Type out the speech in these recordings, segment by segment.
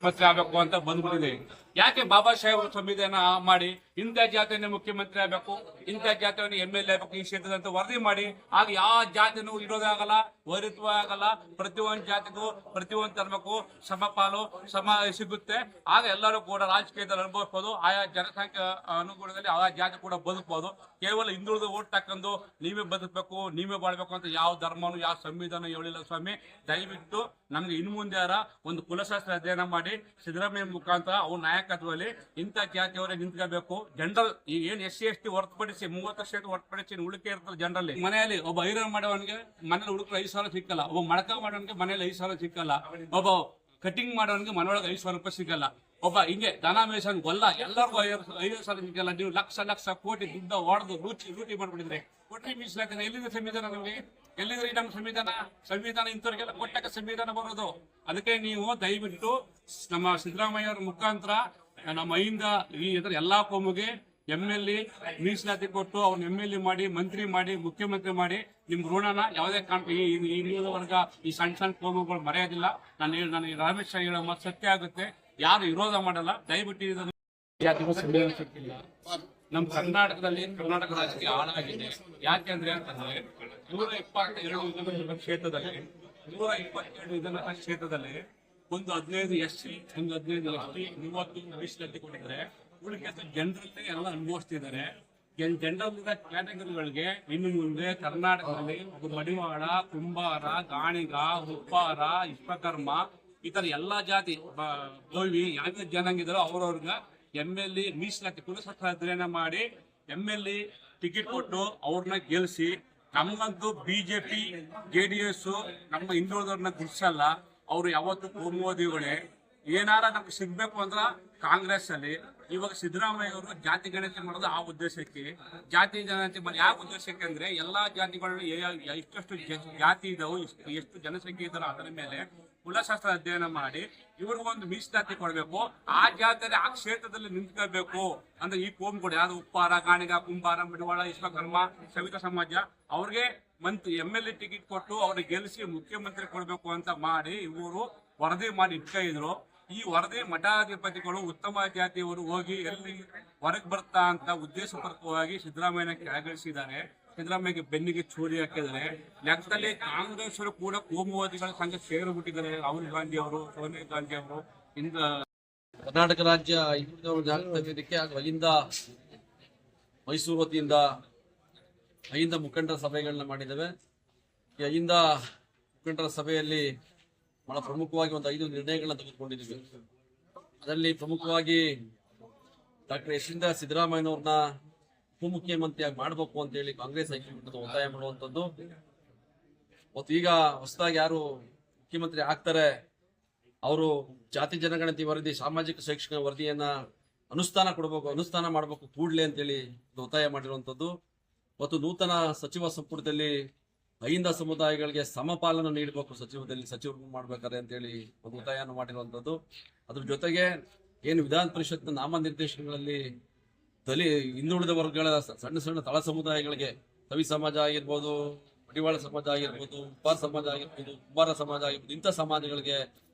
ಮುಖ್ಯಮಂತ್ರಿ ಆಗಬೇಕು ಅಂತ ಬಂದ್ಬಿಟ್ಟಿದೆ. ಯಾಕೆ ಬಾಬಾ ಸಾಹೇಬ್ ಸಂವಿಧಾನ ಮಾಡಿ ಇಂಥ ಜಾತಿಯನ್ನು ಮುಖ್ಯಮಂತ್ರಿ ಆಗಬೇಕು, ಇಂಥ ಜಾತಿಯನ್ನು MLA ಆಗಬೇಕು ಈ ಕ್ಷೇತ್ರದ ಅಂತ ವರದಿ ಮಾಡಿ, ಆಗ ಯಾವ ಜಾತಿನೂ ಇರೋದೇ ಆಗಲ್ಲ, ವೈರತ್ವ ಆಗಲ್ಲ, ಪ್ರತಿಯೊಂದು ಜಾತಿಗೂ ಪ್ರತಿಯೊಂದು ಧರ್ಮಕ್ಕೂ ಸಮಪಾಲು ಸಮ ಸಿಗುತ್ತೆ. ಆಗ ಎಲ್ಲರೂ ಕೂಡ ರಾಜಕೀಯದಲ್ಲಿ ಅನುಭವಿಸಬಹುದು, ಆಯಾ ಜನಸಂಖ್ಯೆ ಅನುಗುಣದಲ್ಲಿ ಆಯಾ ಜಾತಿ ಕೂಡ ಬದುಕಬಹುದು. ಕೇವಲ ಹಿಂದುಳಿದ ಓಟ್ ತಕ್ಕಂದು ನೀವೇ ಬದುಕಬೇಕು, ನೀವೇ ಬಾಳ್ಬೇಕು ಅಂತ ಯಾವ ಧರ್ಮನು ಯಾವ ಸಂವಿಧಾನ ಹೇಳಿಲ್ಲ ಸ್ವಾಮಿ. ದಯವಿಟ್ಟು ನಮ್ಗೆ ಇನ್ನು ಮುಂದೆ ಒಂದು ಕುಲಶಾಸ್ತ್ರ ಅಧ್ಯಯನ ಮಾಡಿ ಸಿದ್ದರಾಮಯ್ಯ ಮುಖಾಂತರ ಅವ್ರ ನಾಯಕತ್ವದಲ್ಲಿ ಇಂಥ ಜಾತಿಯವರೇ ನಿಂತ್ಕೋಬೇಕು. ಜನರಲ್ ಏನ್ SC ST ಹೊರತುಪಡಿಸಿ 30% ಹೊರತುಪಡಿಸಿ ಉಳಿಕೆ ಇರ್ತದೆ. ಜನರಲ್ಲಿ ಮನೆಯಲ್ಲಿ ಒಬ್ಬ ಐರನ್ ಮಾಡೋವನಿಗೆ ಮನೇಲಿ ಹುಡುಕರು 5,000 ಸಿಕ್ಕಲ್ಲ, ಒಬ್ಬ ಮಡಕ ಮಾಡೋವನಿಗೆ ಮನೇಲಿ 5,000 ಸಿಕ್ಕಲ್ಲ, ಒಬ್ಬ ಕಟಿಂಗ್ ಮಾಡೋವನಿಗೆ ಮನೆಯೊಳಗೆ 5,000 ರೂಪಾಯಿ ಸಿಗಲ್ಲ, ಒಬ್ಬ ಹಿಂಗೆ ದನ ಮೇಷನ್ ಗೊಲ್ಲ ಎಲ್ಲರಿಗೂ 5,000 ಸಿಗಲ್ಲ. ನೀವು ಲಕ್ಷ ಲಕ್ಷ ಕೋಟಿ ದುಡ್ಡು ಹೊಡೆದು ಲೂಟಿ ಮಾಡ್ಬಿಟ್ಟಿದ್ರೆ ಕೊಟ್ರಿ ಮೀಸಲಾತಿ ಎಲ್ಲಿದೆ ಸಂವಿಧಾನ? ನಮಗೆ ಎಲ್ಲಿದ್ರೆ ನಮ್ಮ ಸಂವಿಧಾನ ಇಂಥವ್ರಿಗೆಲ್ಲ ಕೊಟ್ಟಕ್ಕೆ ಸಂವಿಧಾನ ಬರೋದು. ಅದಕ್ಕೆ ನೀವು ದಯವಿಟ್ಟು ನಮ್ಮ ಸಿದ್ದರಾಮಯ್ಯ ಅವರ ಮುಖಾಂತರ ನಮ್ಮ ಅಹಿಂದ ಈ ಎಲ್ಲಾ ಕೋಮಿಗೆ MLA ಮೀಸಲಾತಿ ಕೊಟ್ಟು ಅವ್ರನ್ನ MLA ಮಾಡಿ, ಮಂತ್ರಿ ಮಾಡಿ, ಮುಖ್ಯಮಂತ್ರಿ ಮಾಡಿ, ನಿಮ್ ಋಣನ ಯಾವುದೇ ಕಾರಣಕ್ಕೆ ಈ ವರ್ಗ ಈ ಸಣ್ಣ ಕೋಮುಗಳು ಮರೆಯೋದಿಲ್ಲ. ನಾನು ರಮೇಶ್ ಹೇಳೋ ಮಾತು ಸತ್ಯ ಆಗುತ್ತೆ, ಯಾರು ವಿರೋಧ ಮಾಡಲ್ಲ. ದಯವಿಟ್ಟು ಇದನ್ನು ನಮ್ಮ ಕರ್ನಾಟಕದಲ್ಲಿ ಕರ್ನಾಟಕ ರಾಜಕೀಯ ಹಾಳಾಗಿದೆ. ಯಾಕೆಂದ್ರೆ ಅಂತಂದ್ರೆ 122 ವಿಧಾನಸಭಾ ಕ್ಷೇತ್ರದಲ್ಲಿ 122 ವಿಧಾನಸಭಾ ಕ್ಷೇತ್ರದಲ್ಲಿ ಒಂದು 15 SC, ಒಂದು 15 ST, 30 ಮೀಸಲಾತಿ ಕೊಟ್ಟಿದ್ದಾರೆ. ಉಳಿಕೆ ಜನರಲ್ಲೇ ಎಲ್ಲ ಅನುಭವಿಸ್ತಿದ್ದಾರೆ. ಜನರಲ್ ಕ್ಯಾಟಗರಿಗಳಿಗೆ ಇನ್ನು ಮುಂದೆ ಕರ್ನಾಟಕದಲ್ಲಿ ಮಡಿವಾಳ, ಕುಂಬಾರ, ಗಾಣಿಗ, ಉಪ್ಪಾರ, ವಿಶ್ವಕರ್ಮ ಈ ತರ ಎಲ್ಲಾ ಜಾತಿ ಬೋವಿ ಯಾವ ಜನಾಂಗಿದಾರೋ ಅವ್ರವ್ರಿಗೆ MLA ಮೀಸಲಾತಿ ಕುಲಶಾಸ್ತ್ರ ಅಧ್ಯಯನ ಮಾಡಿ MLA ಟಿಕೆಟ್ ಕೊಟ್ಟು ಅವ್ರನ್ನ ಗೆಲ್ಸಿ. ನಮಗಂತೂ BJP JDS ನಮ್ಮ ಹಿಂದುಳಿದವ್ರನ್ನ ಗುರ್ಸಲ್ಲ. ಅವ್ರು ಯಾವತ್ತು ಕೋಮುವಾದಿಗಳೇ. ಏನಾರ ನಮ್ಗೆ ಸಿಗ್ಬೇಕು ಅಂದ್ರ ಕಾಂಗ್ರೆಸ್ ಅಲ್ಲಿ ಇವಾಗ ಸಿದ್ದರಾಮಯ್ಯ ಅವರು ಜಾತಿ ಗಣತಿ ಮಾಡೋದು ಆ ಉದ್ದೇಶಕ್ಕೆ. ಜಾತಿ ಗಣತಿ ಯಾವ ಉದ್ದೇಶಕ್ಕೆ ಅಂದ್ರೆ ಎಲ್ಲಾ ಜಾತಿಗಳು ಎಷ್ಟೆಷ್ಟು ಜಾತಿ ಇದಾವೆ, ಎಷ್ಟು ಜನಸಂಖ್ಯೆ ಇದಾರೆ ಅದರ ಮೇಲೆ ಕುಲಶಾಸ್ತ್ರ ಅಧ್ಯಯನ ಮಾಡಿ ಇವ್ರಿಗೊಂದು ಮೀಸಲಾತಿ ಕೊಡ್ಬೇಕು. ಆ ಜಾತಿಯಲ್ಲಿ ಆ ಕ್ಷೇತ್ರದಲ್ಲಿ ನಿಂತ್ಕೋಬೇಕು ಅಂದ್ರೆ ಈ ಕೋಮುಗಳು ಯಾವ್ದು ಉಪ್ಪಾರ, ಗಾಣಿಗ, ಕುಂಬಾರ, ಮಡಿವಾಳ, ವಿಶ್ವಕರ್ಮ, ಸವಿತಾ ಸಮಾಜ ಅವ್ರಿಗೆ MLA ಟಿಕೆಟ್ ಕೊಟ್ಟು ಅವ್ರಿಗೆ ಗೆಲ್ಲಿಸಿ ಮುಖ್ಯಮಂತ್ರಿ ಕೊಡ್ಬೇಕು ಅಂತ ಮಾಡಿ ಇವರು ವರದಿ ಮಾಡಿ ಇಟ್ಕೊಂಡಿದ್ರು. ಈ ವರದಿ ಮಠಾಧಿಪತಿಗಳು ಉತ್ತಮ ಜಾತಿಯವರು ಹೋಗಿ ಎಲ್ಲಿ ಹೊರಗೆ ಬರ್ತಾ ಅಂತ ಉದ್ದೇಶಪೂರ್ವಕವಾಗಿ ಸಿದ್ದರಾಮಯ್ಯನ ಕೆಳಗಿಳಿಸಿದ್ದಾರೆ. ಸಿದ್ದರಾಮಯ್ಯಗೆ ಬೆನ್ನಿಗೆ ಚೂರಿ ಹಾಕಿದ್ದಾರೆ. ಲೆಕ್ಕದಲ್ಲಿ ಕಾಂಗ್ರೆಸ್ ಕೂಡ ಕೋಮುವಾದಿಗಳ ಸಂಘ ಸೇರಿಬಿಟ್ಟಿದ್ದಾರೆ. ರಾಹುಲ್ ಗಾಂಧಿ ಅವರು, ಸೋನಿಯಾ ಗಾಂಧಿ ಅವರು ಇಂದ ಕರ್ನಾಟಕ ರಾಜ್ಯ ಜಾಗೃತಿಗೆ ಅಹಿಂದ ಮೈಸೂರು ವತಿಯಿಂದ ಅಹಿಂದ ಮುಖಂಡರ ಸಭೆಗಳನ್ನ ಮಾಡಿದ್ದೇವೆ. ಈ ಅಹಿಂದ ಮುಖಂಡರ ಸಭೆಯಲ್ಲಿ ಬಹಳ ಪ್ರಮುಖವಾಗಿ ಒಂದು 5 ನಿರ್ಣಯಗಳನ್ನ ತೆಗೆದುಕೊಂಡಿದ್ದೀವಿ. ಅದರಲ್ಲಿ ಪ್ರಮುಖವಾಗಿ ಡಾಕ್ಟರ್ ಸಿದ್ದರಾಮಯ್ಯನವ್ರನ್ನ ಉಪಮುಖ್ಯಮಂತ್ರಿಯಾಗಿ ಮಾಡಬೇಕು ಅಂತ ಹೇಳಿ ಕಾಂಗ್ರೆಸ್ ಹೈಕಮಾಂಡ್ ಒತ್ತಾಯ ಮಾಡುವಂಥದ್ದು. ಮತ್ತು ಈಗ ಹೊಸದಾಗಿ ಯಾರು ಮುಖ್ಯಮಂತ್ರಿ ಆಗ್ತಾರೆ ಅವರು ಜಾತಿ ಜನಗಣತಿ ವರದಿ, ಸಾಮಾಜಿಕ ಶೈಕ್ಷಣಿಕ ವರದಿಯನ್ನ ಅನುಷ್ಠಾನ ಮಾಡಬೇಕು ಕೂಡಲೇ ಅಂತೇಳಿ ಒತ್ತಾಯ ಮಾಡಿರುವಂಥದ್ದು. ಮತ್ತು ನೂತನ ಸಚಿವ ಸಂಪುಟದಲ್ಲಿ ಅಹಿಂದ ಸಮುದಾಯಗಳಿಗೆ ಸಮಪಾಲನ ನೀಡಬೇಕು ಸಚಿವರು ಮಾಡ್ಬೇಕಾರೆ ಅಂತೇಳಿ ಒಂದು ಒತ್ತಾಯವನ್ನು ಮಾಡಿರುವಂಥದ್ದು. ಅದ್ರ ಜೊತೆಗೆ ಏನು ವಿಧಾನ ಪರಿಷತ್ನ ನಾಮನಿರ್ದೇಶನಗಳಲ್ಲಿ ಹಿಂದುಳಿದ ವರ್ಗಗಳ ಸಣ್ಣ ತಳ ಸಮುದಾಯಗಳಿಗೆ ಕವಿ ಸಮಾಜ ಆಗಿರ್ಬೋದು, ಮಡಿವಾಳ ಸಮಾಜ ಆಗಿರ್ಬೋದು, ಉಪ್ಪಾರ ಸಮಾಜ ಆಗಿರ್ಬೋದು, ಕುಂಬಾರ ಸಮಾಜ ಆಗಿರ್ಬೋದು, ಇಂಥ ಸಮಾಜಗಳಿಗೆ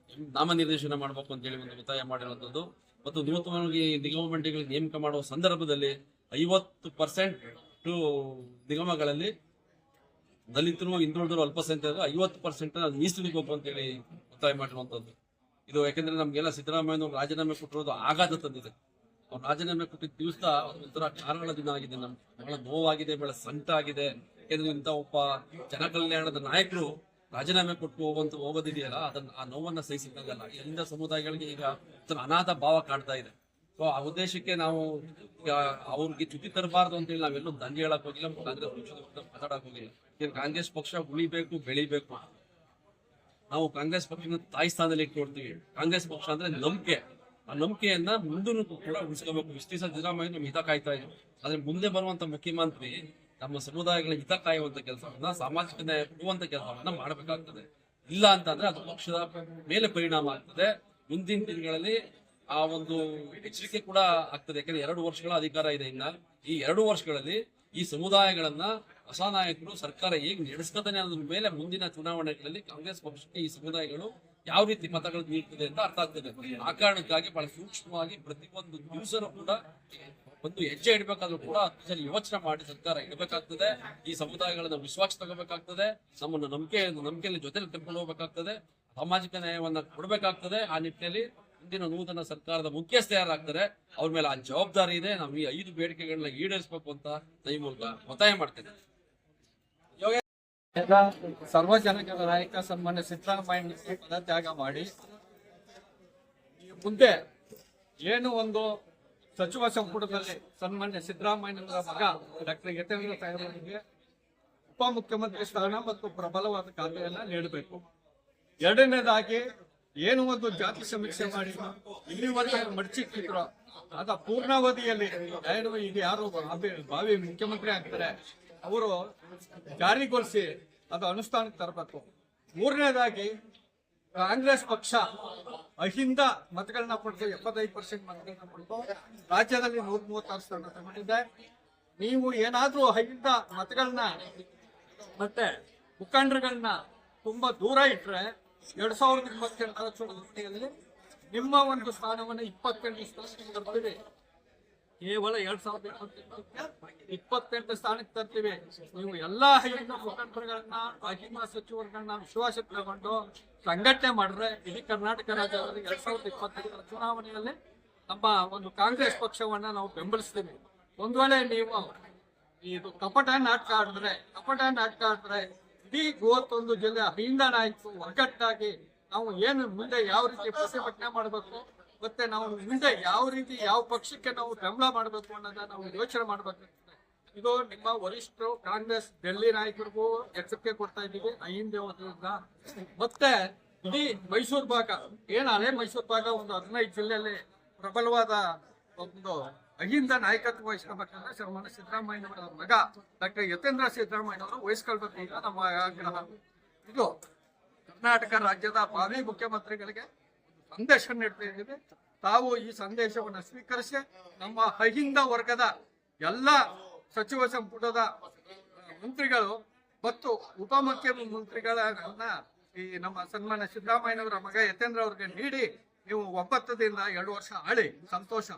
ನಾಮನಿರ್ದೇಶನ ಮಾಡಬೇಕು ಅಂತೇಳಿ ಒಂದು ಒತ್ತಾಯ ಮಾಡಿರುವಂಥದ್ದು. ಮತ್ತು ನೂತನವಾಗಿ ನಿಗಮ ಮಂಡಳಿಗಳಿಗೆ ನೇಮಕ ಮಾಡುವ ಸಂದರ್ಭದಲ್ಲಿ 50% ನಿಗಮಗಳಲ್ಲಿ ದಲಿತರು, ಹಿಂದುಳಿದರು, ಅಲ್ಪಸಂಖ್ಯಾತರು 50% ಮೀಸಲಿಡಬೇಕು ಅಂತೇಳಿ ಒತ್ತಾಯ ಮಾಡಿರುವಂಥದ್ದು. ಇದು ಯಾಕೆಂದ್ರೆ ನಮ್ಗೆಲ್ಲ ಸಿದ್ದರಾಮಯ್ಯ ರಾಜೀನಾಮೆ ಕೊಟ್ಟಿರೋದು ಆಘಾತ ತಂದಿದೆ. ಅವ್ರು ರಾಜೀನಾಮೆ ಕೊಟ್ಟಿದ್ದ ದಿವಸ ಒಂಥರ ಕಾರಣಗಳ ದಿನ ಆಗಿದೆ. ನಮ್ಗೆ ಬಹಳ ನೋವಾಗಿದೆ, ಬಹಳ ಸಂಕಟ ಆಗಿದೆ. ಯಾಕೆಂದ್ರೆ ಇಂಥ ಒಬ್ಬ ಜನಕಲ್ಯಾಣದ ನಾಯಕರು ರಾಜೀನಾಮೆ ಕೊಟ್ಟು ಹೋಗೋದಿದೆಯಲ್ಲ, ಆ ನೋವನ್ನ ಸಹಿಸಿದ್ದಾಗಲ್ಲ. ಎಲ್ಲ ಸಮುದಾಯಗಳಿಗೆ ಈಗ ಅನಾಥ ಭಾವ ಕಾಡ್ತಾ ಇದೆ. ಸೊ ಆ ಉದ್ದೇಶಕ್ಕೆ ನಾವು ಅವ್ರಿಗೆ ಚ್ಯುತಿ ತರಬಾರ್ದು ಅಂತೇಳಿ ನಾವೆಲ್ಲೂ ದಂಗೆ ಹೇಳಕ್ ಹೋಗಿಲ್ಲ, ಕಾಂಗ್ರೆಸ್ ಪಕ್ಷದ ಮಾತಾಡಕ್ ಹೋಗಿಲ್ಲ. ಕಾಂಗ್ರೆಸ್ ಪಕ್ಷ ಉಳಿಬೇಕು, ಬೆಳಿಬೇಕು. ನಾವು ಕಾಂಗ್ರೆಸ್ ಪಕ್ಷನ ತಾಯಿ ಸ್ಥಾನದಲ್ಲಿ ಇಟ್ಕೊಡ್ತೀವಿ. ಕಾಂಗ್ರೆಸ್ ಪಕ್ಷ ಅಂದ್ರೆ ನಂಬಿಕೆ. ಆ ನಂಬಿಕೆಯನ್ನ ಮುಂದೂ ಕೂಡ ಉಳಿಸ್ಕೋಬೇಕು. ಇಷ್ಟು ದಿವಸ ಸಿದ್ದರಾಮಯ್ಯ ನಮ್ಮ ಹಿತ ಕಾಯ್ತಾ ಇದ್ರು. ಆದ್ರೆ ಮುಂದೆ ಬರುವಂತ ಮುಖ್ಯಮಂತ್ರಿ ನಮ್ಮ ಸಮುದಾಯಗಳ ಹಿತ ಕಾಯುವಂತ ಕೆಲಸವನ್ನ, ಸಾಮಾಜಿಕ ನ್ಯಾಯ ಕೊಡುವಂತ ಕೆಲಸವನ್ನ ಮಾಡಬೇಕಾಗ್ತದೆ. ಇಲ್ಲ ಅಂತಂದ್ರೆ ಅದು ಪಕ್ಷದ ಮೇಲೆ ಪರಿಣಾಮ ಆಗ್ತದೆ. ಮುಂದಿನ ದಿನಗಳಲ್ಲಿ ಆ ಒಂದು ಎಚ್ಚರಿಕೆ ಕೂಡ ಆಗ್ತದೆ. ಯಾಕಂದ್ರೆ 2 ವರ್ಷಗಳ ಅಧಿಕಾರ ಇದೆ. ಇನ್ನ ಈ 2 ವರ್ಷಗಳಲ್ಲಿ ಈ ಸಮುದಾಯಗಳನ್ನ ಹೊಸ ನಾಯಕರು ಸರ್ಕಾರ ಹೇಗೆ ನಡೆಸ್ಕೊತಾನೆ ಅನ್ನೋದ್ರ ಮೇಲೆ ಮುಂದಿನ ಚುನಾವಣೆಗಳಲ್ಲಿ ಕಾಂಗ್ರೆಸ್ ಪಕ್ಷಕ್ಕೆ ಈ ಸಮುದಾಯಗಳು ಯಾವ ರೀತಿ ಮತಗಳು ನೀಡ್ತದೆ ಅಂತ ಅರ್ಥ ಆಗ್ತದೆ. ಆ ಕಾರಣಕ್ಕಾಗಿ ಬಹಳ ಸೂಕ್ಷ್ಮವಾಗಿ ಪ್ರತಿಯೊಂದು ದಿವಸನೂ ಕೂಡ ಒಂದು ಹೆಜ್ಜೆ ಇಡಬೇಕಾದ್ರೂ ಕೂಡ ಅದನ್ನ ಯೋಚನೆ ಮಾಡಿ ಸರ್ಕಾರ ಇಡಬೇಕಾಗ್ತದೆ. ಈ ಸಮುದಾಯಗಳನ್ನ ವಿಶ್ವಾಸ ತಗೋಬೇಕಾಗ್ತದೆ, ನಮ್ಮನ್ನು ನಂಬಿಕೆಯಲ್ಲಿ ಜೊತೆಲಿ ತೆಗೆದುಕೊಂಡು ಹೋಗ್ಬೇಕಾಗ್ತದೆ, ಸಾಮಾಜಿಕ ನ್ಯಾಯವನ್ನ ಕೊಡಬೇಕಾಗ್ತದೆ. ಆ ನಿಟ್ಟಿನಲ್ಲಿ ಮುಂದಿನ ನೂತನ ಸರ್ಕಾರದ ಮುಖ್ಯಸ್ಥ ಯಾರಾಗ್ತಾರೆ ಅವ್ರ ಮೇಲೆ ಆ ಜವಾಬ್ದಾರಿ ಇದೆ. ನಾವು ಈ 5 ಬೇಡಿಕೆಗಳನ್ನ ಈಡೇರಿಸಬೇಕು ಅಂತ ಈ ಮೂಲಕ ಒತ್ತಾಯ ಮಾಡ್ತೇನೆ. ಸಾರ್ವಜನಿಕರ ನಾಯಕ ಸನ್ಮಾನ್ಯ ಸಿದ್ದರಾಮಯ್ಯ ಪದತ್ಯಾಗ ಮಾಡಿ ಮುಂದೆ ಏನು ಒಂದು ಸಚಿವ ಸಂಪುಟದಲ್ಲಿ ಸನ್ಮಾನ್ಯ ಸಿದ್ದರಾಮಯ್ಯನವರ ಮಗ ಡಾಕ್ಟರ್ ಯತೇಂದ್ರ ಸಾಹೇಬರಿಗೆ ಉಪಮುಖ್ಯಮಂತ್ರಿ ಸ್ಥಾನ ಮತ್ತು ಪ್ರಬಲವಾದ ಖಾತೆಯನ್ನ ನೀಡಬೇಕು. ಎರಡನೇದಾಗಿ ಏನು ಒಂದು ಜಾತಿ ಸಮೀಕ್ಷೆ ಮಾಡಿ ಇಲ್ಲಿವರೆಗೆ ಮಡಚಿಟ್ಟಿದ್ರು ಅದ ಪೂರ್ಣಾವಧಿಯಲ್ಲಿ ಈಗ ಯಾರು ಭಾವಿ ಮುಖ್ಯಮಂತ್ರಿ ಆಗ್ತಾರೆ ಅವರು ಜಾರಿಗೊಳಿಸಿ ಅದು ಅನುಷ್ಠಾನಕ್ಕೆ ತರಬೇಕು. ಮೂರನೇದಾಗಿ ಕಾಂಗ್ರೆಸ್ ಪಕ್ಷ ಅಹಿಂದ ಮತಗಳನ್ನ ಪಡೆದು 75% ಮತಗಳನ್ನ ಪಡೆದು ರಾಜ್ಯದಲ್ಲಿ 136 ಸ್ಥಾನ ತಗೊಂಡಿದೆ. ನೀವು ಏನಾದ್ರೂ ಅಹಿಂದ ಮತಗಳನ್ನ ಮತ್ತೆ ಮುಖಂಡರುಗಳನ್ನ ತುಂಬಾ ದೂರ ಇಟ್ರೆ 2028ರ ಚುನಾವಣೆಯಲ್ಲಿ ನಿಮ್ಮ ಒಂದು ಸ್ಥಾನವನ್ನು 28 ಸ್ಥಾನಕ್ಕೆ ತರ್ತೀವಿ. ಕೇವಲ 2028 ಸ್ಥಾನಕ್ಕೆ ತರ್ತೀವಿ. ನೀವು ಎಲ್ಲಾ ಅಹಿಂದ ಮುಖಂಡರುಗಳನ್ನ ಅಹಿಂದ ಸಚಿವರುಗಳನ್ನ ವಿಶ್ವಾಸಕ್ಕೆ ತಗೊಂಡು ಸಂಘಟನೆ ಮಾಡಿದ್ರೆ ಇಡೀ ಕರ್ನಾಟಕ ರಾಜ್ಯದಲ್ಲಿ 2025ರ ಚುನಾವಣೆಯಲ್ಲಿ ನಮ್ಮ ಒಂದು ಕಾಂಗ್ರೆಸ್ ಪಕ್ಷವನ್ನ ನಾವು ಬೆಂಬಲಿಸ್ತೀವಿ. ಒಂದ್ ವೇಳೆ ನೀವು ಇದು ಕಪಟ ನಾಟಕ ಆಡಿದ್ರೆ ಇಡೀ 31 ಜಿಲ್ಲೆ ಅಹಿಂದ ನಾಯಕರು ಒಗ್ಗಟ್ಟಾಗಿ ನಾವು ಏನು ಮುಂದೆ ಯಾವ ರೀತಿ ಪ್ರತಿಭಟನೆ ಮಾಡಬೇಕು ಮತ್ತೆ ನಾವು ಮುಂದೆ ಯಾವ ರೀತಿ ಯಾವ ಪಕ್ಷಕ್ಕೆ ನಾವು ಬೆಂಬಲ ಮಾಡಬೇಕು ಅನ್ನೋದನ್ನ ನಾವು ಯೋಚನೆ ಮಾಡಬೇಕಾಗ್ತದೆ. ಇದು ನಿಮ್ಮ ವರಿಷ್ಠರು ಕಾಂಗ್ರೆಸ್ ಡೆಲ್ಲಿ ನಾಯಕರಿಗೂ ಎಚ್ಚರಿಕೆ ಕೊಡ್ತಾ ಇದ್ದೀವಿ ಅಹಿಂದ ಹೋದ್ರಿಂದ. ಮತ್ತೆ ಇಡೀ ಮೈಸೂರು ಭಾಗ ಹಳೆ ಮೈಸೂರು ಭಾಗ ಒಂದು 15 ಜಿಲ್ಲೆಯಲ್ಲಿ ಪ್ರಬಲವಾದ ಒಂದು ಅಹಿಂದ ನಾಯಕತ್ವ ವಹಿಸ್ಕೋಬೇಕಂದ್ರೆ ಸನ್ಮಾನ್ಯ ಸಿದ್ದರಾಮಯ್ಯನವರ ಮಗ ಡಾಕ್ಟರ್ ಯತೇಂದ್ರ ಸಿದ್ದರಾಮಯ್ಯನವರು ವಹಿಸ್ಕೊಳ್ಬೇಕು ಅಂತ ನಮ್ಮ ಆಗ್ರಹ. ಇದು ಕರ್ನಾಟಕ ರಾಜ್ಯದ ಭಾವಿ ಮುಖ್ಯಮಂತ್ರಿಗಳಿಗೆ ಸಂದೇಶ ನೀಡ್ತಾ ಇದ್ದೀವಿ. ತಾವು ಈ ಸಂದೇಶವನ್ನು ಸ್ವೀಕರಿಸಿ ನಮ್ಮ ಅಹಿಂದ ವರ್ಗದ ಎಲ್ಲ ಸಚಿವ ಸಂಪುಟದ ಮಂತ್ರಿಗಳು ಮತ್ತು ಉಪಮುಖ್ಯಮಂತ್ರಿಗಳನ್ನ ಈ ನಮ್ಮ ಸನ್ಮಾನ್ಯ ಸಿದ್ದರಾಮಯ್ಯನವರ ಮಗ ಯತೇಂದ್ರ ಅವ್ರಿಗೆ ನೀಡಿ ನೀವು 9 ದಿಂದ 2 ವರ್ಷ ಆಳಿ ಸಂತೋಷ.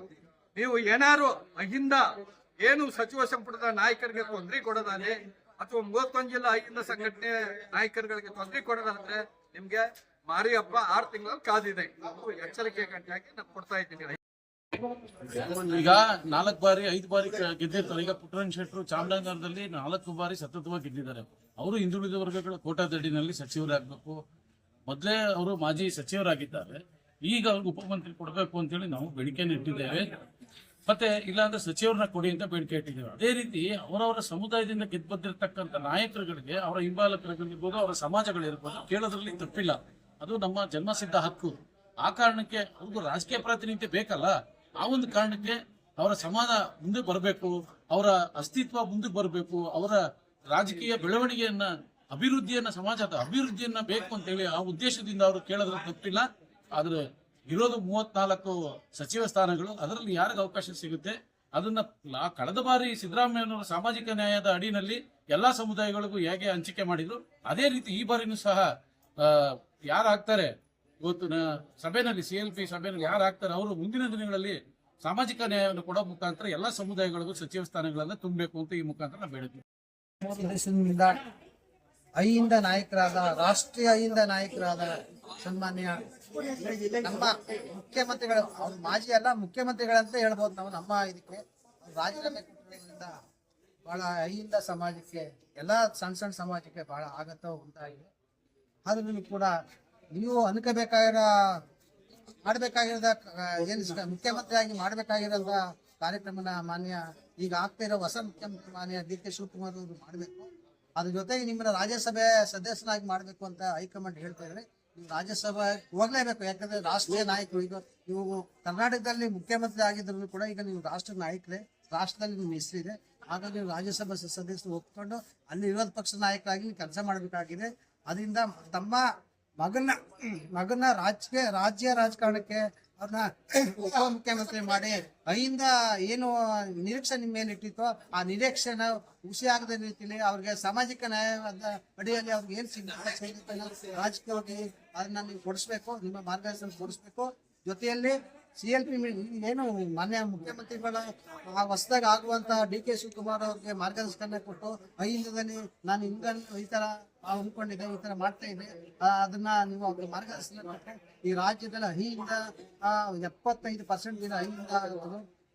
ನೀವು ಏನಾರು ಅಹಿಂದ ಏನು ಸಚಿವ ಸಂಪುಟದ ನಾಯಕರಿಗೆ ತೊಂದರೆ ಕೊಡೋದಾದ್ರೆ ಅಥವಾ 31 ಜಿಲ್ಲಾ ಅಹಿಂದ ಸಂಘಟನೆ ನಾಯಕರುಗಳಿಗೆ ತೊಂದರೆ ಕೊಡೋದಾದ್ರೆ ನಿಮ್ಗೆ ಮಾರಿ ಹಬ್ಬ 6 ತಿಂಗಳಲ್ಲಿ ಕಾದಿದೆ. ಎಚ್ಚರಿಕೆ ಗಂಟೆಯಾಗಿ ನಾನು ಕೊಡ್ತಾ ಇದ್ದೀನಿ. ಈಗ 4 ಬಾರಿ 5 ಬಾರಿ ಗೆದ್ದಿರ್ತಾರೆ. ಈಗ ಪುಟ್ಟರಂಗ ಶೆಟ್ಟರು ಚಾಮರಾಜನಗರದಲ್ಲಿ 4 ಬಾರಿ ಸತತವಾಗಿ ಗೆದ್ದಿದ್ದಾರೆ. ಅವರು ಹಿಂದುಳಿದ ವರ್ಗಗಳ ಕೋಟಾದಡಿನಲ್ಲಿ ಸಚಿವರಾಗಬೇಕು. ಮೊದಲೇ ಅವರು ಮಾಜಿ ಸಚಿವರಾಗಿದ್ದಾರೆ. ಈಗ ಅವ್ರಿಗೆ ಉಪಮಂತ್ರಿ ಕೊಡಬೇಕು ಅಂತೇಳಿ ನಾವು ಬೇಡಿಕೆಯನ್ನು ಇಟ್ಟಿದ್ದೇವೆ. ಮತ್ತೆ ಇಲ್ಲಾಂದ್ರೆ ಸಚಿವರನ್ನ ಕೊಡಿ ಅಂತ ಬೇಡಿಕೆ ಇಟ್ಟಿದ್ದೇವೆ. ಅದೇ ರೀತಿ ಅವರವರ ಸಮುದಾಯದಿಂದ ಗೆದ್ದು ಬಂದಿರತಕ್ಕಂಥ ನಾಯಕರುಗಳಿಗೆ ಅವರ ಹಿಂಬಾಲಕರುಗಳಿರ್ಬೋದು ಅವರ ಸಮಾಜಗಳಿರ್ಬೋದು ಕೇಳೋದ್ರಲ್ಲಿ ತಪ್ಪಿಲ್ಲ. ಅದು ನಮ್ಮ ಜನ್ಮಸಿದ್ಧ ಹಕ್ಕು. ಆ ಕಾರಣಕ್ಕೆ ಅವ್ರಿಗೂ ರಾಜಕೀಯ ಪ್ರಾತಿನಿಧ್ಯ ಬೇಕಲ್ಲ. ಆ ಒಂದು ಕಾರಣಕ್ಕೆ ಅವರ ಸಮಾಜ ಮುಂದೆ ಬರಬೇಕು, ಅವರ ಅಸ್ತಿತ್ವ ಮುಂದೆ ಬರಬೇಕು, ಅವರ ರಾಜಕೀಯ ಬೆಳವಣಿಗೆಯನ್ನ ಸಮಾಜದ ಅಭಿವೃದ್ಧಿಯನ್ನ ಬೇಕು ಅಂತೇಳಿ ಆ ಉದ್ದೇಶದಿಂದ ಅವರು ಕೇಳೋದ್ರಲ್ಲಿ ತಪ್ಪಿಲ್ಲ. ಆದ್ರೆ ಇರೋದು 34 ಸಚಿವ ಸ್ಥಾನಗಳು. ಅದರಲ್ಲಿ ಯಾರಿಗೆ ಅವಕಾಶ ಸಿಗುತ್ತೆ ಅದನ್ನ ಕಳೆದ ಬಾರಿ ಸಿದ್ದರಾಮಯ್ಯನವರ ಸಾಮಾಜಿಕ ನ್ಯಾಯದ ಅಡಿನಲ್ಲಿ ಎಲ್ಲಾ ಸಮುದಾಯಗಳಿಗೂ ಹೇಗೆ ಹಂಚಿಕೆ ಮಾಡಿದ್ರು ಅದೇ ರೀತಿ ಈ ಬಾರಿನೂ ಸಹ ಯಾರಾಗ್ತಾರೆ ಇವತ್ತು ಸಭೆಯಲ್ಲಿ CLP ಸಭೆಯಲ್ಲಿ ಯಾರಾಗ್ತಾರೆ ಅವರು ಮುಂದಿನ ದಿನಗಳಲ್ಲಿ ಸಾಮಾಜಿಕ ನ್ಯಾಯವನ್ನು ಕೊಡೋ ಮುಖಾಂತರ ಎಲ್ಲಾ ಸಮುದಾಯಗಳಿಗೂ ಸಚಿವ ಸ್ಥಾನಗಳನ್ನ ತುಂಬಬೇಕು ಅಂತ ಈ ಮುಖಾಂತರ ನಾವು ಬೇಡಿದ್ವಿ. 3 ದಿವಸದಿಂದ ಅಹಿಂದ ನಾಯಕರಾದ ರಾಷ್ಟ್ರೀಯ ಅಹಿಂದ ನಾಯಕರಾದ ಸನ್ಮಾನ್ಯ ನಮ್ಮ ಮುಖ್ಯಮಂತ್ರಿಗಳು, ಅವ್ರು ಮಾಜಿ ಅಲ್ಲ ಮುಖ್ಯಮಂತ್ರಿಗಳಂತ ಹೇಳ್ಬೋದು ನಾವು. ನಮ್ಮ ಇದಕ್ಕೆ ರಾಜೀನಾಮೆ ಕೊಟ್ಟಿರೋದ್ರಿಂದ ಬಹಳ ಅಹಿಂದ ಸಮಾಜಕ್ಕೆ ಎಲ್ಲ ಸಣ್ಣ ಸಮಾಜಕ್ಕೆ ಬಹಳ ಆಘಾತ ಉಂಟಾಗಿದೆ. ಆದ್ರೂ ಕೂಡ ನೀವು ಮಾಡಬೇಕಾಗಿರೋದ ಏನು ಮುಖ್ಯಮಂತ್ರಿಯಾಗಿ ಮಾಡಬೇಕಾಗಿರೋದ ಕಾರ್ಯಕ್ರಮನ ಮಾನ್ಯ ಈಗ ಆಗ್ತಾ ಇರೋ ಹೊಸ ಮುಖ್ಯಮಂತ್ರಿ ಮಾನ್ಯ DK ಶಿವಕುಮಾರ್ ಅವರು ಮಾಡಬೇಕು. ಅದ್ರ ಜೊತೆಗೆ ನಿಮ್ಮನ್ನ ರಾಜ್ಯಸಭೆ ಸದಸ್ಯನಾಗಿ ಮಾಡಬೇಕು ಅಂತ ಹೈಕಮಾಂಡ್ ಹೇಳ್ತಾ ಇದ್ರೆ ನೀವು ರಾಜ್ಯಸಭೆ ಹೋಗ್ಲೇಬೇಕು. ಯಾಕಂದ್ರೆ ರಾಷ್ಟ್ರೀಯ ನಾಯಕರು, ಈಗ ನೀವು ಕರ್ನಾಟಕದಲ್ಲಿ ಮುಖ್ಯಮಂತ್ರಿ ಆಗಿದ್ರು ಕೂಡ ಈಗ ನೀವು ರಾಷ್ಟ್ರ ನಾಯಕರೇ, ರಾಷ್ಟ್ರದಲ್ಲಿ ನಿಮ್ಮ ಹೆಸರಿದೆ. ಹಾಗಾಗಿ ನೀವು ರಾಜ್ಯಸಭಾ ಸದಸ್ಯರು ಒಪ್ಕೊಂಡು ಅಲ್ಲಿ ವಿರೋಧ ಪಕ್ಷದ ನಾಯಕರಾಗಿ ಕೆಲಸ ಮಾಡಬೇಕಾಗಿದೆ. ಅದರಿಂದ ತಮ್ಮ ಮಗನ ರಾಜ್ಯ ರಾಜಕಾರಣಕ್ಕೆ ಅವ್ರನ್ನ ಉಪಮುಖ್ಯಮಂತ್ರಿ ಮಾಡಿ ಅಹಿಂದ ಏನು ನಿರೀಕ್ಷೆ ನಿಮ್ಮ ಮೇಲೆ ಇಟ್ಟಿತ್ತೋ ಆ ನಿರೀಕ್ಷೆನ ಹುಸಿ ಆಗದ ರೀತಿಯಲ್ಲಿ ಅವ್ರಿಗೆ ಸಾಮಾಜಿಕ ನ್ಯಾಯದ ಅಡಿಯಲ್ಲಿ ಅವ್ರಿಗೆ ಏನ್ ಸಿಗುತ್ತೆ ರಾಜಕೀಯವಾಗಿ ಅದನ್ನ ನೀವು ಕೊಡಿಸ್ಬೇಕು, ನಿಮ್ಮ ಮಾರ್ಗದರ್ಶನ ಕೊಡಿಸ್ಬೇಕು. ಜೊತೆಯಲ್ಲಿ CLP ಏನು ಮಾನ್ಯ ಮುಖ್ಯಮಂತ್ರಿಗಳ ಹೊಸದಾಗಿ ಆಗುವಂತ DK ಶಿವಕುಮಾರ್ ಅವ್ರಿಗೆ ಮಾರ್ಗದರ್ಶನ ಕೊಟ್ಟು ಅಹಿಂದದಲ್ಲಿ ನಾನು ಹಿಂಗ ಈ ತರ ಅಂದ್ಕೊಂಡಿದ್ದೆ, ಈ ತರ ಮಾಡ್ತಾ ಇದ್ದೆ, ಅದನ್ನ ನೀವು ಅವ್ರಿಗೆ ಮಾರ್ಗದರ್ಶನ ಕೊಟ್ಟು ಈ ರಾಜ್ಯದಲ್ಲಿ ಅಹಿಂದ 75% ಅಹಿಂದ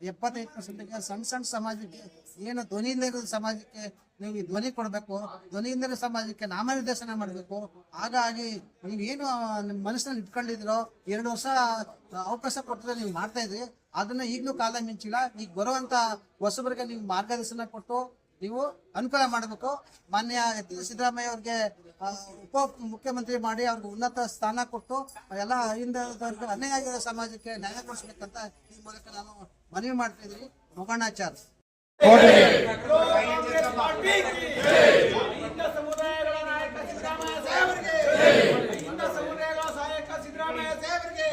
75% ಸಣ್ಣ ಸಮಾಜಕ್ಕೆ ಏನು ಧ್ವನಿ ಇಲ್ಲದ ಸಮಾಜಕ್ಕೆ ನೀವು ಈ ಧ್ವನಿ ಕೊಡಬೇಕು. ಧ್ವನಿ ಇಲ್ಲದ ಸಮಾಜಕ್ಕೆ ನಾಮನಿರ್ದೇಶನ ಮಾಡಬೇಕು. ಹಾಗಾಗಿ ನೀವೇನು ನಿಮ್ಮ ಮನಸ್ಸಿನಲ್ಲಿ ಇಟ್ಕೊಂಡಿದ್ರೋ 2 ವರ್ಷ ಅವಕಾಶ ಕೊಟ್ಟರೆ ನೀವು ಮಾಡ್ತಾ ಇದ್ರಿ, ಅದನ್ನ ಈಗಲೂ ಕಾಲ ಮಿಂಚಿಲ್ಲ. ಈಗ ಬರುವಂತ ಹೊಸಬರಿಗೆ ನೀವು ಮಾರ್ಗದರ್ಶನ ಕೊಟ್ಟು ನೀವು ಅನುಕೂಲ ಮಾಡಬೇಕು. ಮಾನ್ಯ ಸಿದ್ದರಾಮಯ್ಯ ಅವ್ರಿಗೆ ಉಪ ಮುಖ್ಯಮಂತ್ರಿ ಮಾಡಿ ಅವ್ರಿಗೆ ಉನ್ನತ ಸ್ಥಾನ ಕೊಟ್ಟು ಎಲ್ಲ ಹಿಂದವರ್ಗ ಅನ್ಯಾಯ ಆಗಿರೋ ಸಮಾಜಕ್ಕೆ ನ್ಯಾಯ ಕೊಡಿಸ್ಬೇಕಂತ ಈ ಮೂಲಕ ನಾನು ಮನವಿ ಮಾಡ್ತಾ ಇದ್ದೀನಿ. ಮೊಗಣ್ಣಾಚಾರ್ ಸಮುದಾಯಗಳ ನಾಯಕ ಸಿದ್ದರಾಮಯ್ಯ ಸಾಹೇಬರಿಗೆ